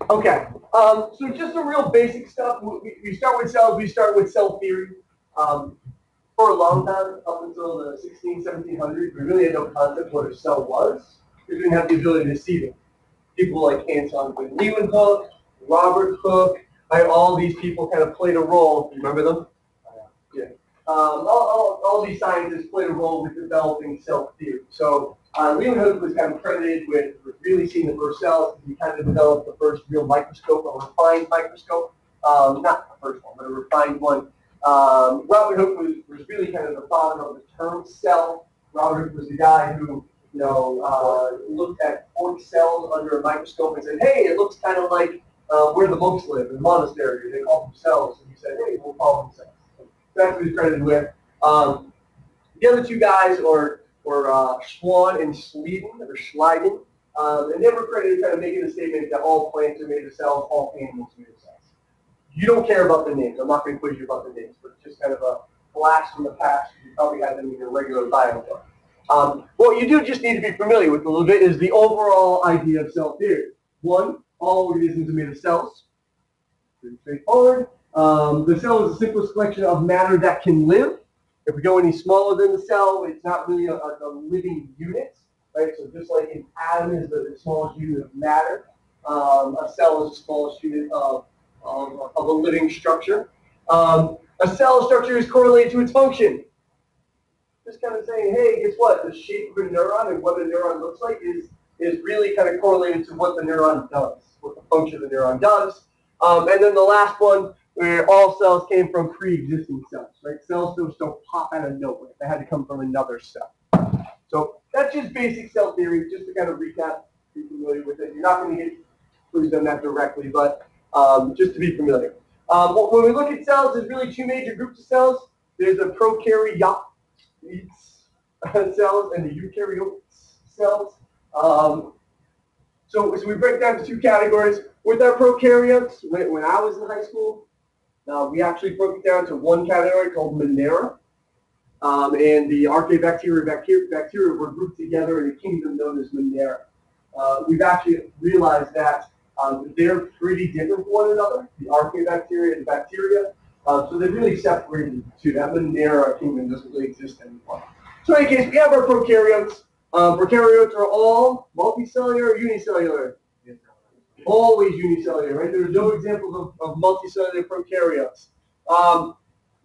Okay, so just some real basic stuff. We start with cells. We start with cell theory. For a long time, up until the 1700s, we really had no concept what a cell was. We didn't have the ability to see them. People like Anton Leeuwenhoek, Robert Hooke, right, all these people kind of played a role. You remember them? Yeah. All these scientists played a role with developing cell theory. So Leeuwenhoek was kind of credited with really seeing the first cells. He kind of developed the first real microscope, a refined microscope. Not the first one, but a refined one. Robert Hooke was really kind of the father of the term cell. Robert Hooke was the guy who looked at forked cells under a microscope and said, hey, it looks kind of like where the monks live in the monastery. They call them cells. And he said, hey, we'll call them cells. That's what he's credited with. The other two guys were Schwann and Schleiden, and they were credited kind of making the statement that all plants are made of cells, all animals are made of cells. You don't care about the names. I'm not going to quiz you about the names, but just kind of a blast from the past. You probably had them in your regular bio book. What you do just need to be familiar with a little bit is the overall idea of cell theory. One, all organisms are made of cells. Pretty straightforward. The cell is a simple collection of matter that can live. If we go any smaller than the cell, it's not really a living unit, right? So just like an atom is the smallest unit of matter, a cell is the smallest unit of a living structure. A cell structure is correlated to its function. Just kind of saying, hey, guess what? The shape of a neuron and what a neuron looks like is really kind of correlated to what the neuron does, what the function of the neuron does. And then the last one, where all cells came from pre-existing cells, right? Cells just don't pop out of nowhere. They had to come from another cell. So that's just basic cell theory, just to kind of recap, be familiar with it. You're not going to get clues on that directly, but just to be familiar. When we look at cells, there's really two major groups of cells. There's the prokaryotes cells and the eukaryotes cells. So we break down to two categories. With our prokaryotes, when I was in high school, we actually broke it down to one category called Monera. And the archaebacteria bacteria were grouped together in a kingdom known as Monera. We've actually realized that they're pretty different from one another, the archaebacteria and the bacteria. So they're really separated too. That Monera kingdom doesn't really exist anymore. So in any case, we have our prokaryotes. Prokaryotes are all multicellular or unicellular? Always unicellular, right? There are no examples of multicellular prokaryotes.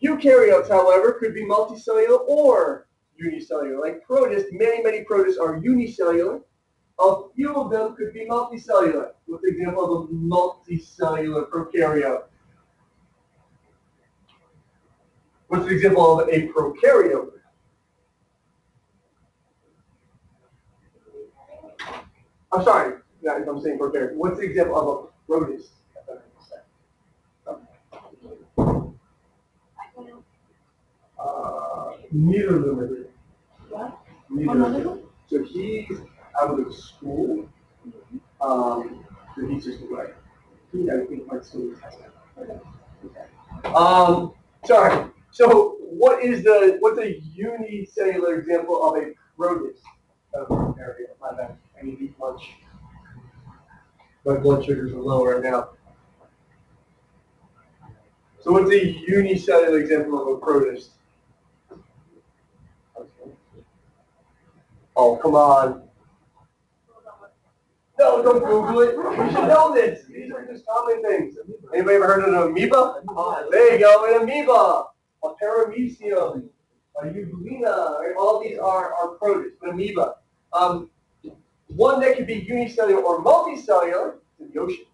Eukaryotes, however, could be multicellular or unicellular. Like protists, many protists are unicellular. A few of them could be multicellular. What's the example of a multicellular prokaryote? What's the example of a prokaryote? I'm sorry, if I'm saying prokaryote. What's the example of a protist? Neither of them are here. What? Neither of them. So he's out of school. So he's just away. I think might still be testing. Okay. Sorry. So what's a unicellular example of a protist? My bad. I need to eat lunch. My blood sugars are low right now. So what's a unicellular example of a protist? Oh, come on. No, don't Google it. You should know this. These are just common things. Anybody ever heard of an amoeba? There you go, an amoeba. A paramecium. A euglena. Right? All these are protists, an amoeba. One that could be unicellular or multicellular is the ocean.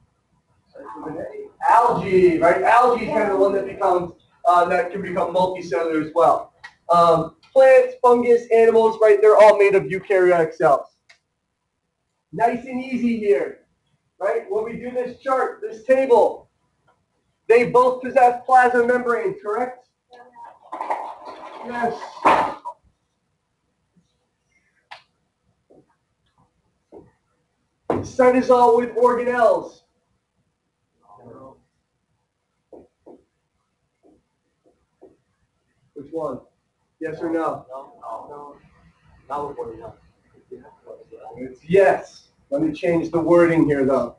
Algae, right? Algae is kind of the one that becomes that can become multicellular as well. Plants, fungus, animals, right? They're all made of eukaryotic cells. Nice and easy here, right? When we do this chart, this table, they both possess plasma membranes, correct? Yes. Cytosol with organelles. Which one? Yes or no? No. It's yes. Let me change the wording here, though.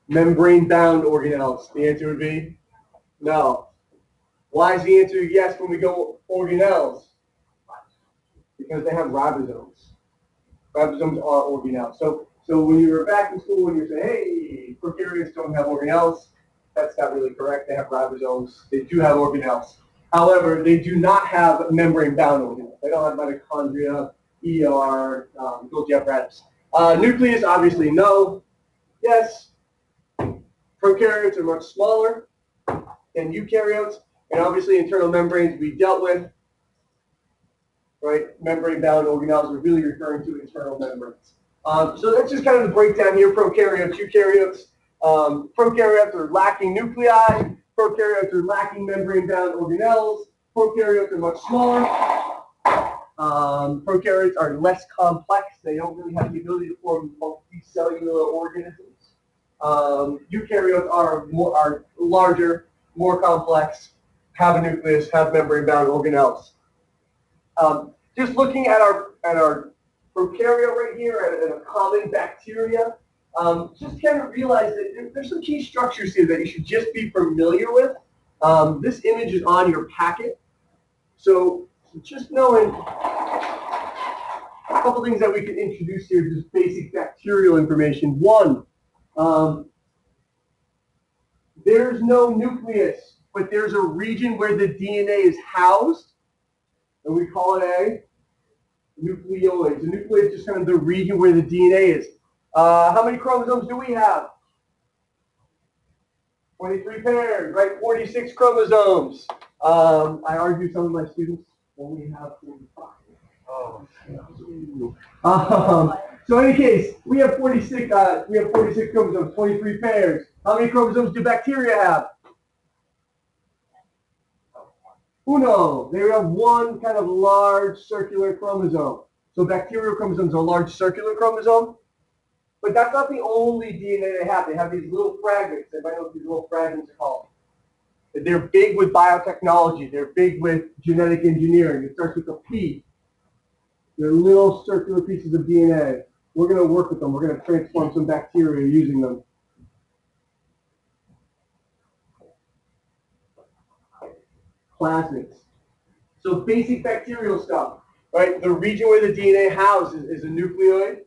membrane-bound organelles? The answer would be no. Why is the answer yes when we go organelles? Because they have ribosomes. Ribosomes are organelles. So when you were back in school and you say, hey, prokaryotes don't have organelles, that's not really correct. They have ribosomes. They do have organelles. However, they do not have membrane-bound organelles. They don't have mitochondria, ER, Golgi apparatus. Nucleus, obviously, no. Yes. Prokaryotes are much smaller than eukaryotes, and obviously internal membranes we dealt with. Right, membrane-bound organelles are really referring to internal membranes. So that's just kind of the breakdown here: prokaryotes, eukaryotes. Prokaryotes are lacking nuclei. Prokaryotes are lacking membrane-bound organelles. Prokaryotes are much smaller. Prokaryotes are less complex. They don't really have the ability to form multicellular organisms. Eukaryotes are larger, more complex, have a nucleus, have membrane-bound organelles. Just looking at our prokaryote right here, at a common bacteria, just kind of realize that there's some key structures here that you should just be familiar with. This image is on your packet, so just knowing a couple things that we can introduce here, just basic bacterial information. One, there's no nucleus, but there's a region where the DNA is housed, and we call it a nucleoid. The nucleoid is just kind of the region where the DNA is. How many chromosomes do we have? 23 pairs, right? 46 chromosomes. I argue some of my students only have 45. So in any case, we have 46 chromosomes, 23 pairs. How many chromosomes do bacteria have? Uno. They have one kind of large circular chromosome. So bacterial chromosomes are a large circular chromosome. But that's not the only DNA they have. They have these little fragments. Everybody knows what these little fragments are called. They're big with biotechnology. They're big with genetic engineering. It starts with a P. They're little circular pieces of DNA. We're going to work with them. We're going to transform some bacteria using them. Plasmids. So basic bacterial stuff, right? The region where the DNA houses is a nucleoid.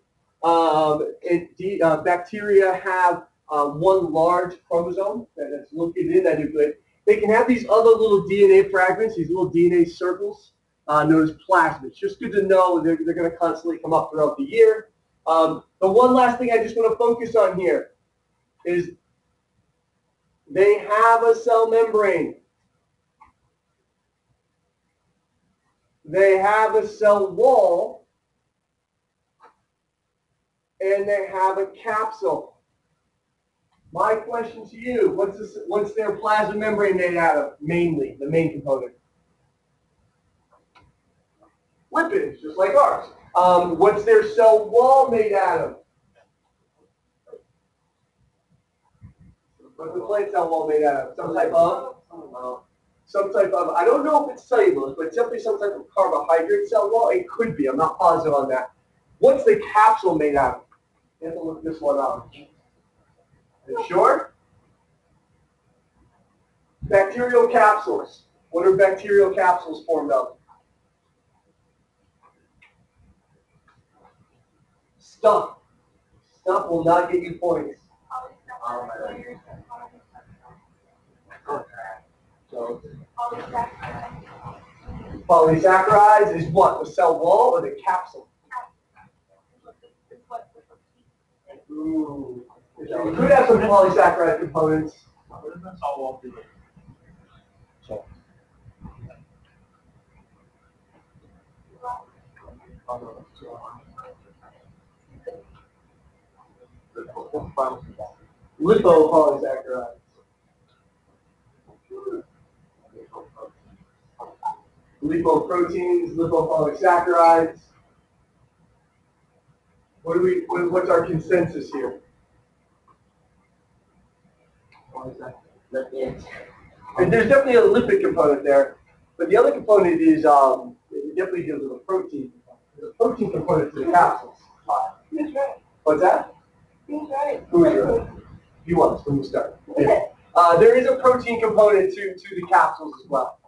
Bacteria have one large chromosome that's located in that nucleoid. They can have these other little DNA fragments, these little DNA circles, known as plasmids. Just good to know they're going to constantly come up throughout the year. The one last thing I just want to focus on here is they have a cell membrane. They have a cell wall, and they have a capsule. My question to you, what's their plasma membrane made out of, mainly, the main component? Lipids, just like ours. What's their cell wall made out of? What's the plant cell wall made out of? Some type of, I don't know if it's cellulose, but it's definitely some type of carbohydrate cell wall. It could be, I'm not positive on that. What's the capsule made out of? You have to look this one up. You sure? Bacterial capsules. What are bacterial capsules formed of? Stuff. Stuff will not get you points. So, polysaccharides is what? The cell wall or the capsule? Ooh. It could have some polysaccharide components. Lipopolysaccharides. Lipoproteins, lipopolysaccharides. What's our consensus here? And there's definitely a lipid component there, but the other component is it definitely deals with a protein. There's a protein component to the capsules. Who's right? What's that? Who's right? Who's right? He was when we started. Yeah. There is a protein component to the capsules as well.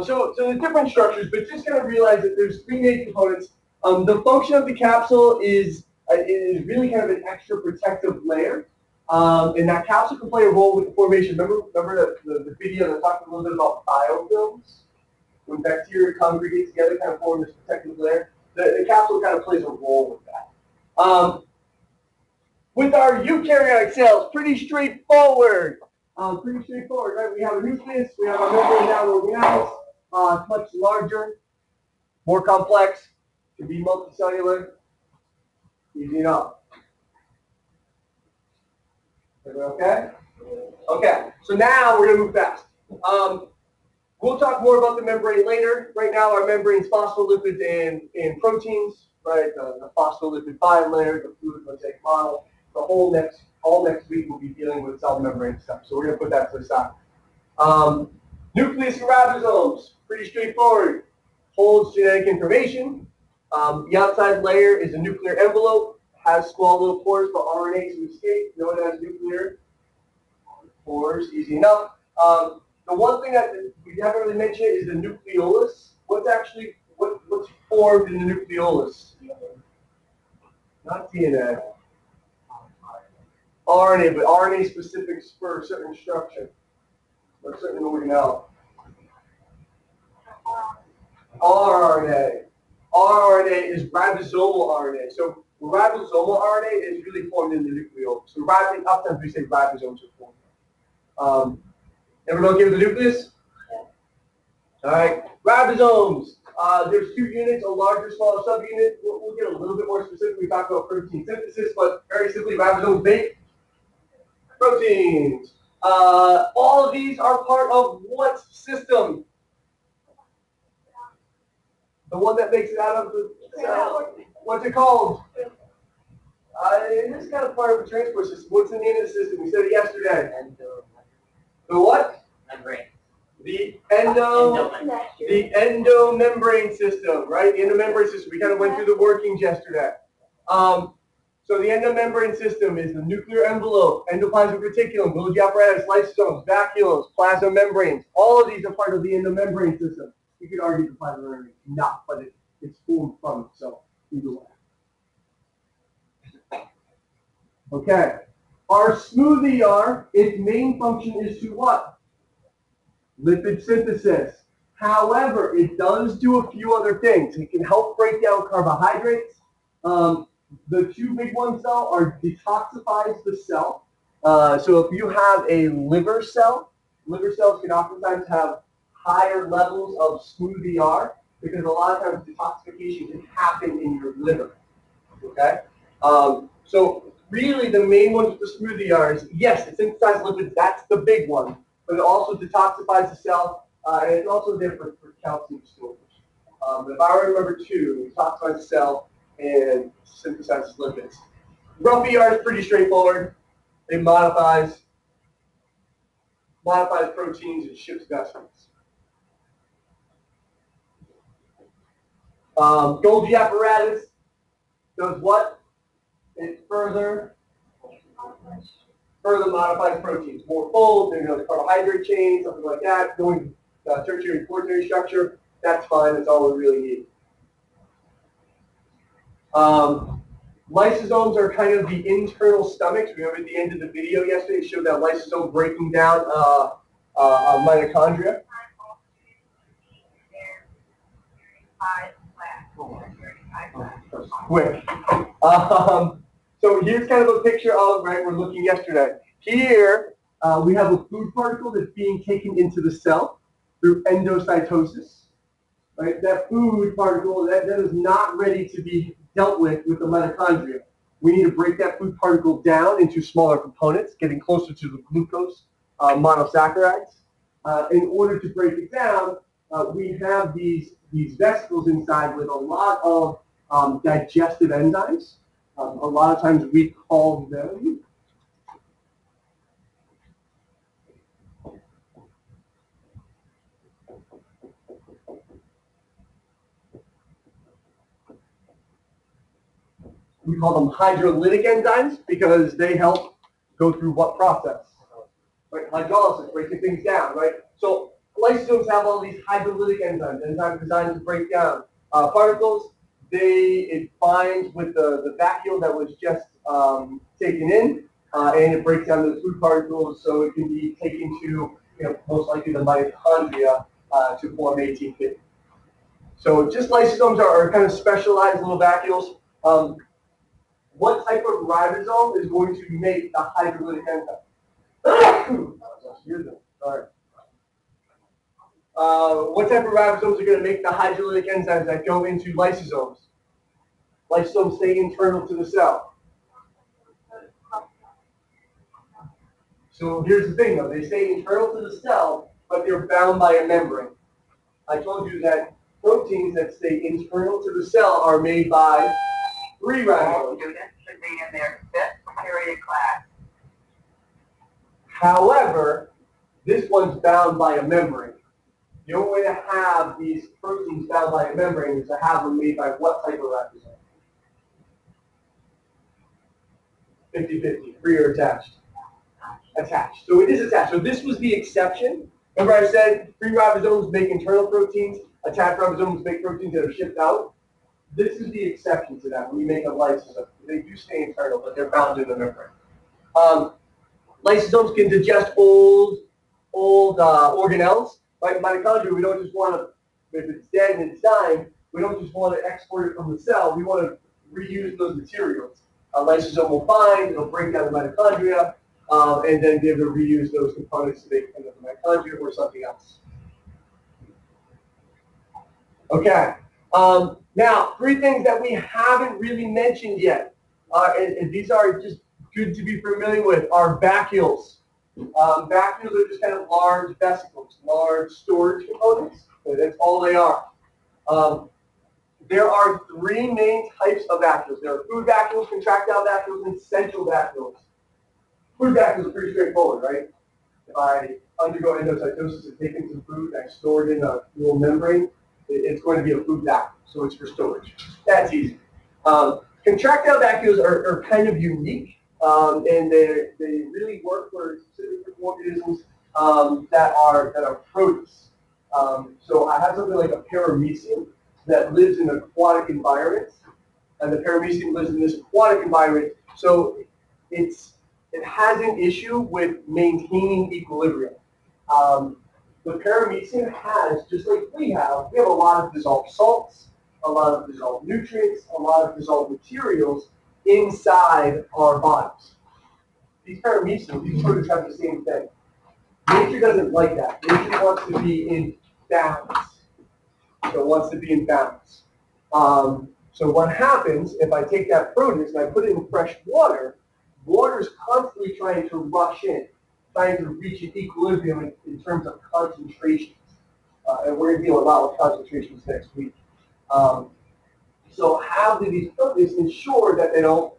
So the different structures, but just kind of realize that there's three main components. The function of the capsule is really kind of an extra protective layer. And that capsule can play a role with the formation. Remember the video that talked a little bit about biofilms? When bacteria congregate together, kind of form this protective layer. The capsule kind of plays a role with that. With our eukaryotic cells, pretty straightforward. Right? We have a nucleus, we have our membrane down organelles, much larger, more complex, can be multicellular. Easy enough. Everyone okay? Okay, so now we're going to move fast. We'll talk more about the membrane later. Right now, our membrane's phospholipids and proteins, right? The phospholipid bilayer, the fluid mosaic model. All next week we'll be dealing with cell membrane stuff. So we're going to put that to the side. Nucleus and ribosomes, pretty straightforward. Holds genetic information. The outside layer is a nuclear envelope. Has small little pores for RNA to escape, known as nuclear pores. Easy enough. The one thing that we haven't really mentioned is the nucleolus. What's formed in the nucleolus? Not DNA. RNA, but RNA specific for a certain structure or a certain organelle. RNA. RNA is ribosomal RNA. So ribosomal RNA is really formed in the nucleolus. So oftentimes we say ribosomes are formed. Everyone okay with the nucleus? All right. Ribosomes. There's two units, a larger, smaller subunit. We'll get a little bit more specific. We talk about protein synthesis, but very simply, ribosomes make proteins. All of these are part of what system? The one that makes it out of the cell. What's it called? It is kind of part of a transport system. What's the name of the system? We said it yesterday. The what? Membrane. The endomembrane system, right? The endomembrane system. We kind of went through the workings yesterday. So the endomembrane system is the nuclear envelope, endoplasmic reticulum, Golgi apparatus, lysosomes, vacuoles, plasma membranes. All of these are part of the endomembrane system. You could argue the plasma membrane is not, but it's formed from it. So either way. Okay. Our smoothie ER, its main function is to what? Lipid synthesis. However, it does do a few other things. It can help break down carbohydrates. The two big ones, though, are detoxifies the cell. So if you have a liver cells can oftentimes have higher levels of smooth ER because a lot of times detoxification can happen in your liver. Okay? So really the main one with the smooth ER is, yes, it synthesizes lipids, that's the big one, but it also detoxifies the cell, and it's also there for calcium storage. But if I remember two, it detoxifies the cell and synthesizes lipids. Rough ER is pretty straightforward. It modifies proteins and ships vessels. Golgi apparatus does what? It further modifies proteins. More folds, the carbohydrate chain, something like that, going tertiary and quaternary structure. That's fine. That's all we really need. Lysosomes are kind of the internal stomachs. Remember at the end of the video yesterday, it showed that lysosome breaking down mitochondria. Quick. So here's kind of a picture of, right, we're looking yesterday. Here, we have a food particle that's being taken into the cell through endocytosis. Right? That food particle, that is not ready to be dealt with the mitochondria. We need to break that food particle down into smaller components, getting closer to the glucose monosaccharides. In order to break it down, we have these vesicles inside with a lot of digestive enzymes. A lot of times we call them hydrolytic enzymes because they help go through what process? Right, hydrolysis, breaking things down, right? So lysosomes have all these hydrolytic enzymes designed to break down particles. It binds with the vacuole that was just taken in, and it breaks down those food particles so it can be taken to, most likely the mitochondria to form ATP. So just lysosomes are kind of specialized little vacuoles. What type of ribosome is going to make the hydrolytic enzyme? Sorry. What type of ribosomes are going to make the hydrolytic enzymes that go into lysosomes? Lysosomes stay internal to the cell. So here's the thing, though. They stay internal to the cell, but they're bound by a membrane. I told you that proteins that stay internal to the cell are made by 3 ribosomes. Students should be in their 5th period class. However, this one's bound by a membrane. The only way to have these proteins bound by a membrane is to have them made by what type of ribosome? 50-50, free or attached? Attached. So it is attached. So this was the exception. Remember I said free ribosomes make internal proteins, attached ribosomes make proteins that are shipped out? This is the exception to that when you make a lysosome. They do stay internal, but they're bound in the membrane. Lysosomes can digest old organelles. Like mitochondria, we don't just want to, if it's dead and it's dying, we don't just want to export it from the cell. We want to reuse those materials. A lysosome will bind, it'll break down the mitochondria, and then be able to reuse those components to make another mitochondria or something else. Okay. Now, 3 things that we haven't really mentioned yet, and these are just good to be familiar with, are vacuoles. Vacuoles are just kind of large vesicles, large storage components. Okay, that's all they are. There are 3 main types of vacuoles. There are food vacuoles, contractile vacuoles, and central vacuoles. Food vacuoles are pretty straightforward, right? If I undergo endocytosis and take in some food and I store it in a little membrane, it's going to be a food vacuole, so it's for storage. That's easy. Contractile vacuoles are kind of unique, and they really work for specific organisms that are protists. So I have something like a paramecium that lives in aquatic environments, and the paramecium lives in this aquatic environment, so it has an issue with maintaining equilibrium. The paramecium has, just like we have a lot of dissolved salts, a lot of dissolved nutrients, a lot of dissolved materials inside our bodies. These paramecium, these protists have the same thing. Nature doesn't like that. Nature wants to be in balance. So it wants to be in balance. So what happens if I take that protist and I put it in fresh water, water is constantly trying to rush in, trying to reach an equilibrium in terms of concentrations. And we're going to deal a lot with concentrations next week. So how do these protists ensure that they don't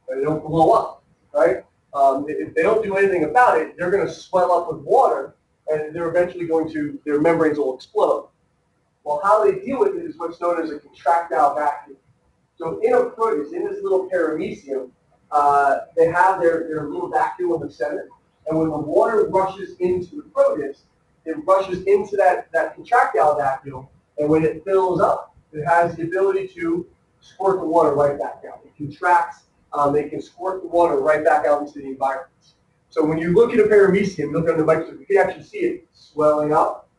blow up, right? If they don't do anything about it, they're going to swell up with water, and they're eventually their membranes will explode. Well, how they deal with it is what's known as a contractile vacuum. So in a protist, in this little paramecium, they have their little vacuole in the center, and when the water rushes into the protist, it rushes into that contractile vacuole, and when it fills up, it has the ability to squirt the water right back out. It contracts, they can squirt the water right back out into the environment. So when you look at a paramecium, look under the microscope, you can actually see it swelling up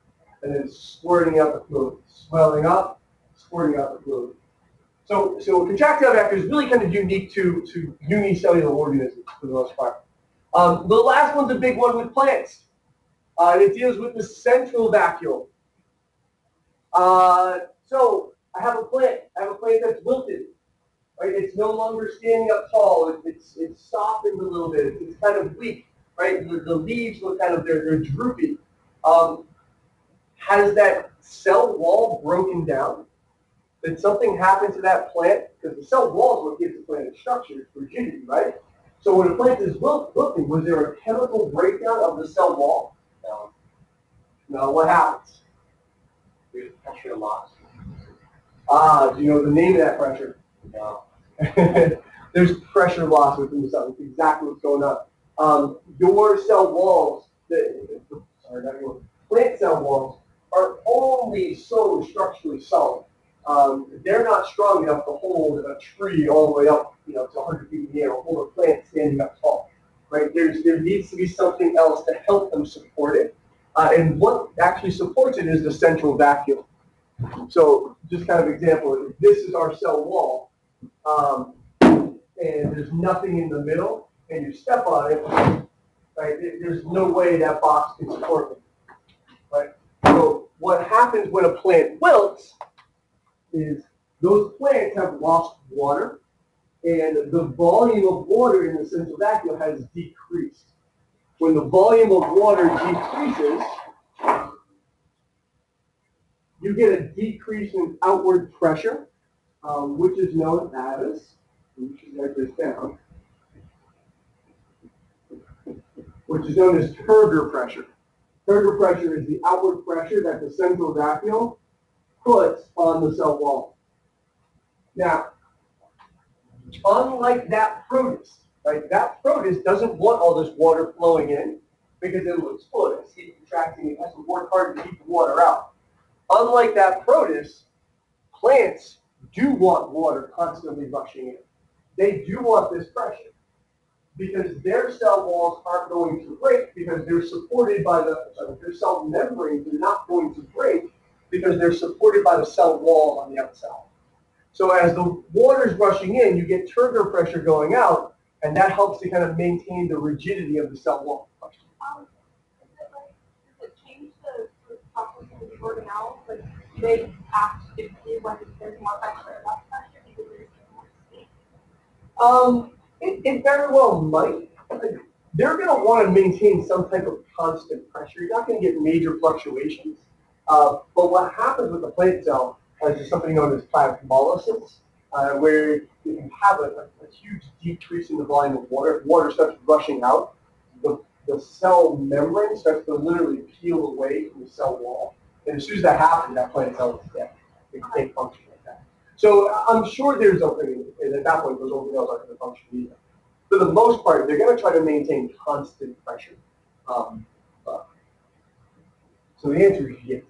and then squirting out the fluid, swelling up, squirting out the fluid. So contractile vacuole is really kind of unique to unicellular organisms for the most part. The last one's a big one with plants. It deals with the central vacuole. So I have a plant that's wilted. Right? It's no longer standing up tall. It's softened a little bit. It's kind of weak. Right? The leaves look kind of they're droopy. Has that cell wall broken down? Did something happen to that plant? Because the cell wall is what gives the plant its structure, its rigidity, right? So when a plant is wilting, was there a chemical breakdown of the cell wall? No. No. What happens? There's pressure loss. Do you know the name of that pressure? No. There's pressure loss within the cell. That's exactly what's going on. Your cell walls, sorry, not your plant cell walls, are only so structurally solid. They're not strong enough to hold a tree all the way up, to 100 feet in the air, or hold a plant standing up tall. Right? There needs to be something else to help them support it. And what actually supports it is the central vacuole. So just kind of example, this is our cell wall, and there's nothing in the middle, and you step on it, right? There's no way that box can support it, right? So what happens when a plant wilts is those plants have lost water, and the volume of water in the central vacuole has decreased. When the volume of water decreases, you get a decrease in outward pressure, which is known as, we should write this down, which is known as Turgor pressure. Turgor pressure is the outward pressure that the central vacuole puts on the cell wall. Now, unlike that protist, right? That protist doesn't want all this water flowing in because it will explode. It's heat contracting. It has to work hard to keep the water out. Unlike that protist, plants do want water constantly rushing in. They do want this pressure because their cell walls aren't going to break because they're supported by their cell membranes are not going to break because they're supported by the cell wall on the outside. So as the water's rushing in, you get Turgor pressure going out, and that helps to kind of maintain the rigidity of the cell wall. Does it change the properties of the organelles? Like, do they act differently when there's more pressure or less pressure because there's more space? It very well might. They're going to want to maintain some type of constant pressure. You're not going to get major fluctuations. But what happens with the plant cell is something known as plasmolysis, where you can have a huge decrease in the volume of water. If water starts rushing out, the cell membrane starts to literally peel away from the cell wall. And as soon as that happens, that plant cell is dead. It can't function like that. So I'm sure there's something, and at that point, those organelles aren't going to function either. For the most part, they're going to try to maintain constant pressure. So the answer is yes.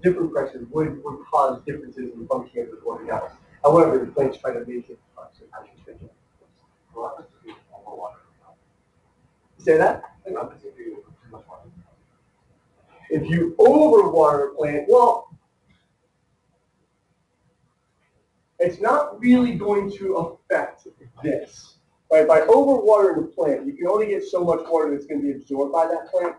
Different pressures would cause differences in the functioning of the organelles. However, the plants try to maintain constant pressure. Say that? If you overwater a plant, well, it's not really going to affect this. Right? By overwatering the plant, you can only get so much water that's going to be absorbed by that plant.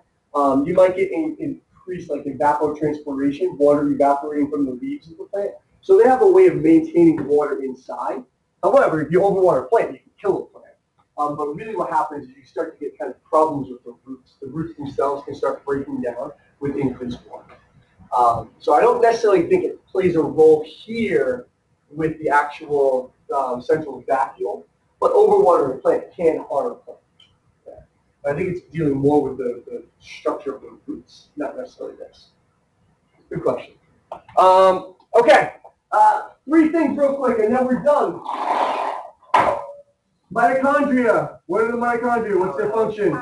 You might get increased like evapotranspiration, water evaporating from the leaves of the plant. So they have a way of maintaining water inside. However, if you overwater a plant, you can kill a plant. But really what happens is you start to get kind of problems with the roots. The roots themselves can start breaking down with increased water. So I don't necessarily think it plays a role here with the actual central vacuole, but overwatering a plant can harm a plant. I think it's dealing more with the structure of the roots, not necessarily this. Good question. Okay, 3 things real quick, and then we're done. Mitochondria. What are the mitochondria? What's their function?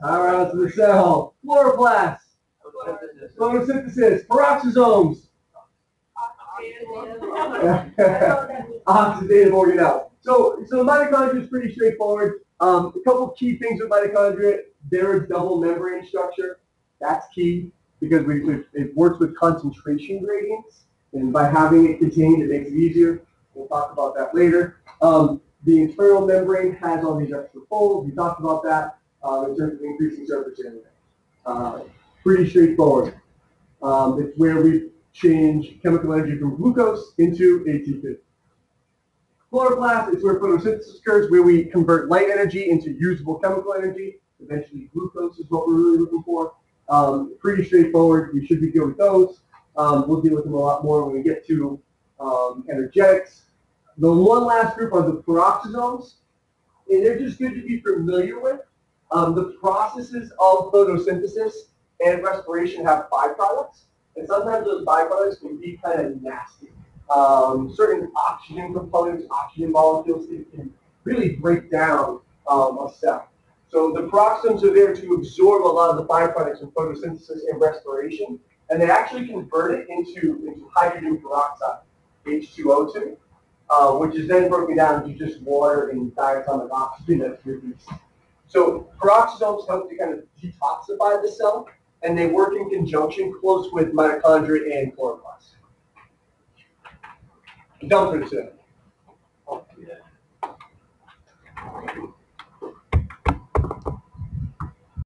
Powerhouse of the cell. Chloroplasts. Photosynthesis. Peroxisomes. Oxidative organelles. So mitochondria is pretty straightforward. A couple key things with mitochondria. They're a double membrane structure. That's key because it works with concentration gradients, and by having it contained, it makes it easier. We'll talk about that later. The internal membrane has all these extra folds. We talked about that in terms of increasing surface area. Pretty straightforward. It's where we change chemical energy from glucose into ATP. Chloroplast is where photosynthesis occurs, where we convert light energy into usable chemical energy. Eventually, glucose is what we're really looking for. Pretty straightforward. We should be good with those. We'll deal with them a lot more when we get to energetics. The one last group are the peroxisomes, and they're just good to be familiar with. The processes of photosynthesis and respiration have byproducts, and sometimes those byproducts can be kind of nasty. Certain oxygen components, oxygen molecules, can really break down a cell. So the peroxisomes are there to absorb a lot of the byproducts of photosynthesis and respiration, and they actually convert it into hydrogen peroxide, H2O2, which is then broken down into just water and diatomic oxygen that's released. So peroxisomes help to kind of detoxify the cell, and they work in conjunction close with mitochondria and chloroplasts. I'm done for today.